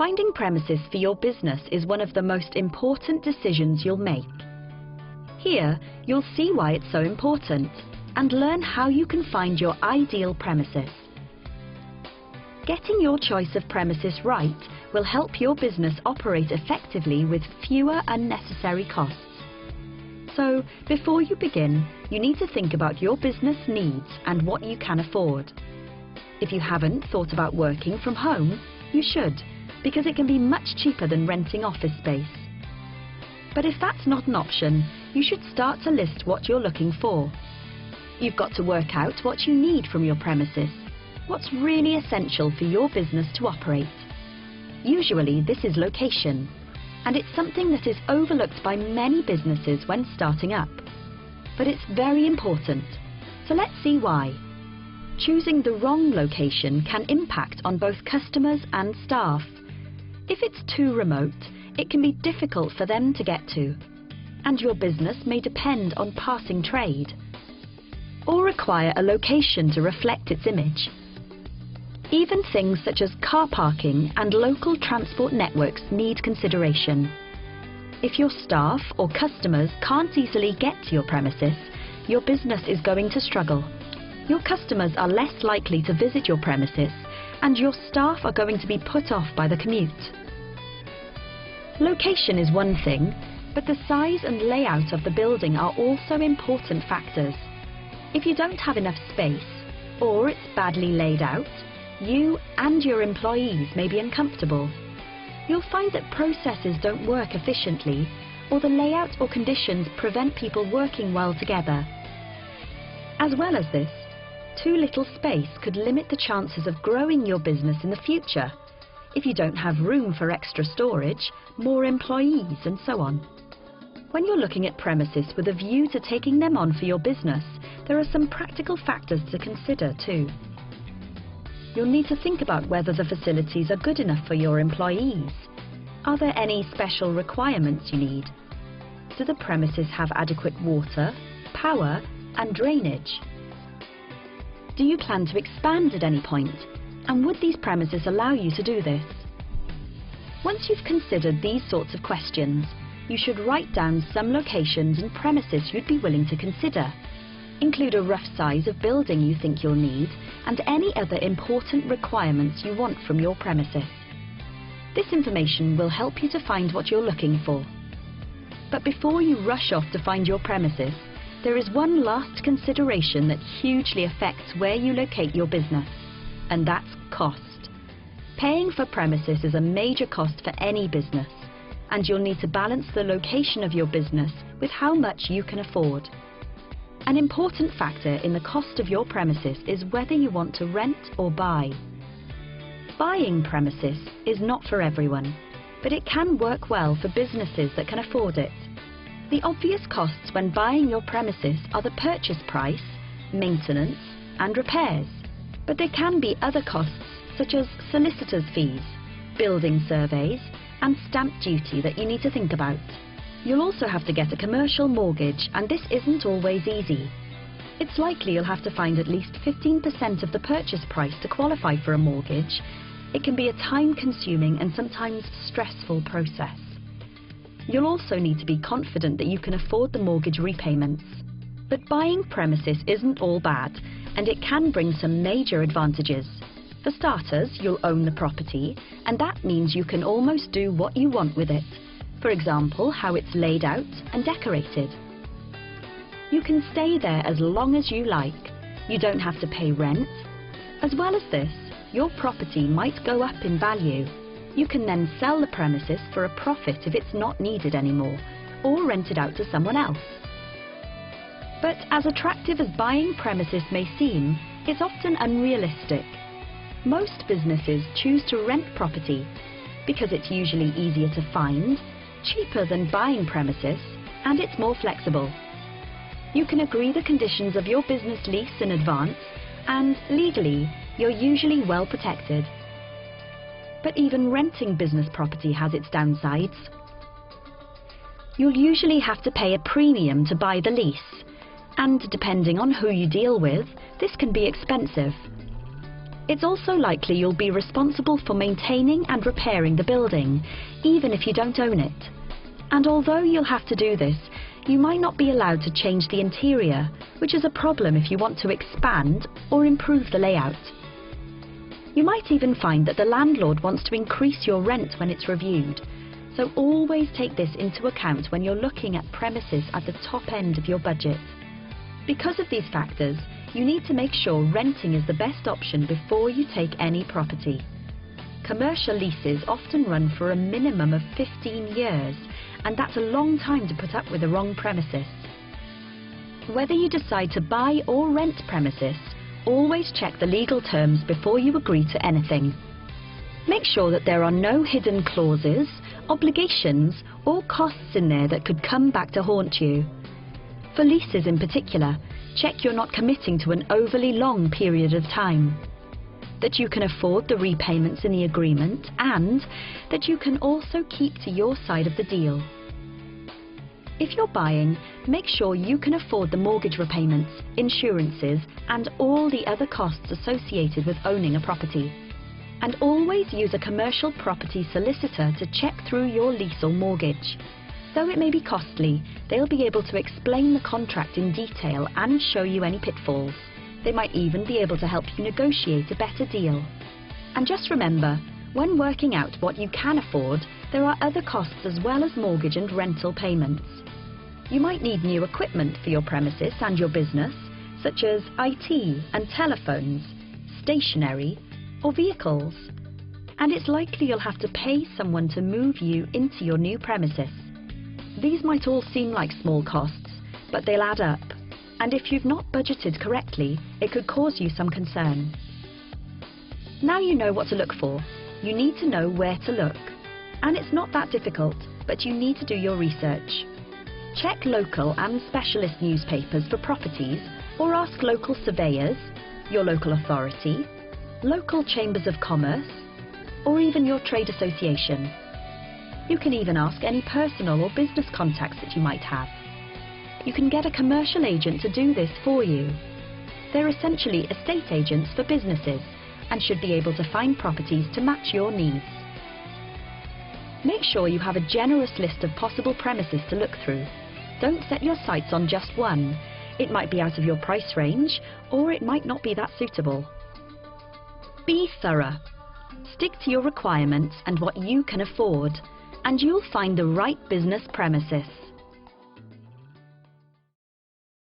Finding premises for your business is one of the most important decisions you'll make. Here, you'll see why it's so important and learn how you can find your ideal premises. Getting your choice of premises right will help your business operate effectively with fewer unnecessary costs. So, before you begin, you need to think about your business needs and what you can afford. If you haven't thought about working from home, you should, because it can be much cheaper than renting office space. But if that's not an option, you should start to list what you're looking for. You've got to work out what you need from your premises, what's really essential for your business to operate. Usually this is location, and it's something that is overlooked by many businesses when starting up. But it's very important, so let's see why. Choosing the wrong location can impact on both customers and staff. If it's too remote, it can be difficult for them to get to, and your business may depend on passing trade, or require a location to reflect its image. Even things such as car parking and local transport networks need consideration. If your staff or customers can't easily get to your premises, your business is going to struggle. Your customers are less likely to visit your premises, and your staff are going to be put off by the commute. Location is one thing, but the size and layout of the building are also important factors. If you don't have enough space, or it's badly laid out, you and your employees may be uncomfortable. You'll find that processes don't work efficiently, or the layout or conditions prevent people working well together. As well as this, too little space could limit the chances of growing your business in the future. If you don't have room for extra storage, more employees, and so on. When you're looking at premises with a view to taking them on for your business, there are some practical factors to consider too. You'll need to think about whether the facilities are good enough for your employees. Are there any special requirements you need? Do the premises have adequate water, power, and drainage? Do you plan to expand at any point? And would these premises allow you to do this? Once you've considered these sorts of questions, you should write down some locations and premises you'd be willing to consider. Include a rough size of building you think you'll need and any other important requirements you want from your premises. This information will help you to find what you're looking for. But before you rush off to find your premises, there is one last consideration that hugely affects where you locate your business, and that's cost. Paying for premises is a major cost for any business, and you'll need to balance the location of your business with how much you can afford. An important factor in the cost of your premises is whether you want to rent or buy. Buying premises is not for everyone, but it can work well for businesses that can afford it. The obvious costs when buying your premises are the purchase price, maintenance, and repairs. But there can be other costs such as solicitors' fees, building surveys, and stamp duty that you need to think about. You'll also have to get a commercial mortgage, and this isn't always easy. It's likely you'll have to find at least 15% of the purchase price to qualify for a mortgage. It can be a time-consuming and sometimes stressful process. You'll also need to be confident that you can afford the mortgage repayments. But buying premises isn't all bad, and it can bring some major advantages. For starters, you'll own the property, and that means you can almost do what you want with it. For example, how it's laid out and decorated. You can stay there as long as you like. You don't have to pay rent. As well as this, your property might go up in value. You can then sell the premises for a profit if it's not needed anymore, or rent it out to someone else. But as attractive as buying premises may seem, it's often unrealistic. Most businesses choose to rent property because it's usually easier to find, cheaper than buying premises, and it's more flexible. You can agree the conditions of your business lease in advance, and legally, you're usually well protected. But even renting business property has its downsides. You'll usually have to pay a premium to buy the lease, and depending on who you deal with, this can be expensive. It's also likely you'll be responsible for maintaining and repairing the building, even if you don't own it. And although you'll have to do this, you might not be allowed to change the interior, which is a problem if you want to expand or improve the layout. You might even find that the landlord wants to increase your rent when it's reviewed, so always take this into account when you're looking at premises at the top end of your budget. Because of these factors, you need to make sure renting is the best option before you take any property. Commercial leases often run for a minimum of 15 years, and that's a long time to put up with the wrong premises. Whether you decide to buy or rent premises, always check the legal terms before you agree to anything. Make sure that there are no hidden clauses, obligations, or costs in there that could come back to haunt you. For leases in particular, check you're not committing to an overly long period of time, that you can afford the repayments in the agreement, and that you can also keep to your side of the deal. If you're buying, make sure you can afford the mortgage repayments, insurances, and all the other costs associated with owning a property. And always use a commercial property solicitor to check through your lease or mortgage. Though it may be costly, they'll be able to explain the contract in detail and show you any pitfalls. They might even be able to help you negotiate a better deal. And just remember, when working out what you can afford, there are other costs as well as mortgage and rental payments. You might need new equipment for your premises and your business, such as IT and telephones, stationery, or vehicles. And it's likely you'll have to pay someone to move you into your new premises. These might all seem like small costs, but they'll add up. And if you've not budgeted correctly, it could cause you some concern. Now you know what to look for. You need to know where to look. And it's not that difficult, but you need to do your research. Check local and specialist newspapers for properties, or ask local surveyors, your local authority, local chambers of commerce, or even your trade association. You can even ask any personal or business contacts that you might have. You can get a commercial agent to do this for you. They're essentially estate agents for businesses and should be able to find properties to match your needs. Make sure you have a generous list of possible premises to look through. Don't set your sights on just one. It might be out of your price range, or it might not be that suitable. Be thorough. Stick to your requirements and what you can afford, and you'll find the right business premises.